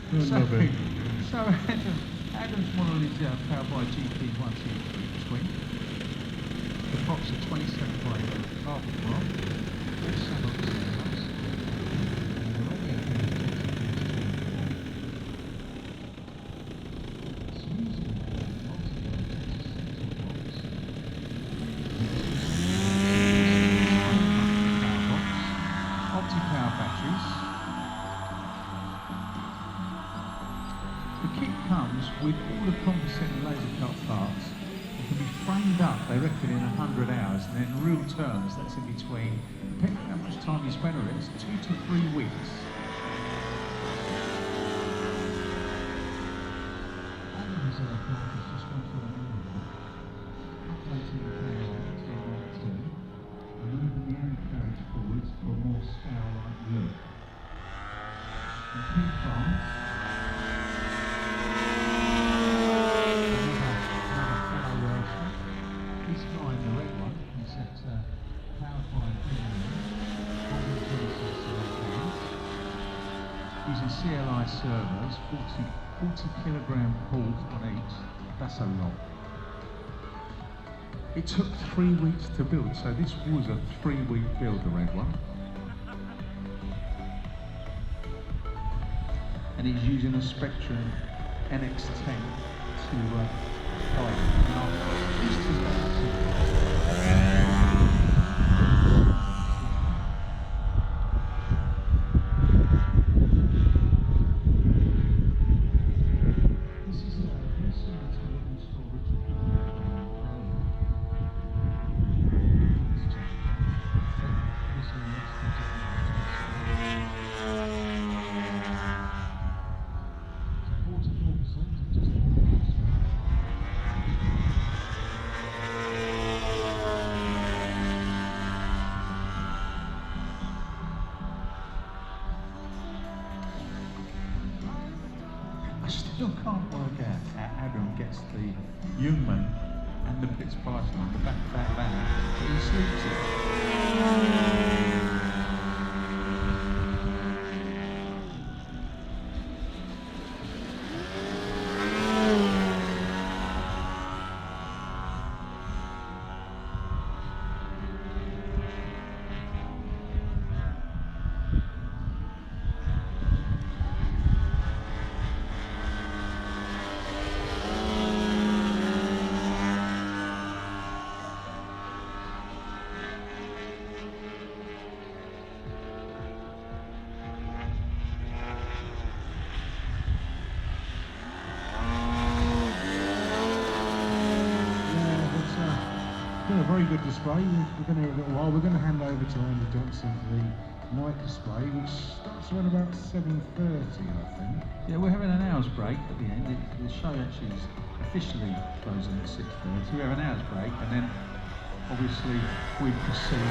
So Adam's model is powered by GP 123 twin. The props are 27 by carbon block. The kit comes with all the composite and laser cut parts. It can be framed up, they reckon, in 100 hours, and in real terms, that's in between, depending on how much time you spend on it, it's 2 to 3 weeks. Adam's aircraft has just gone through a new one, updating the carriage to Mark 2, and moving the undercarriage forwards for a more scale-like look. The key parts. This guy in the red one is at powered by using CLI servos, 40 kilogram pulls on each. That's a lot. It took 3 weeks to build, so this was a 3-week build, the red one. And he's using a Spectrum NX10 to I still can't work out how Adam gets the Jungmann and the Blitz Python on the back of that van, but he sleeps it. A very good display. We're going to hear a little while. We're going to hand over to Andy Johnson for the night display, which starts around about 7:30, I think. Yeah, we're having an hour's break at the end. The show actually is officially closing at 6:30. We have an hour's break, and then obviously we proceed.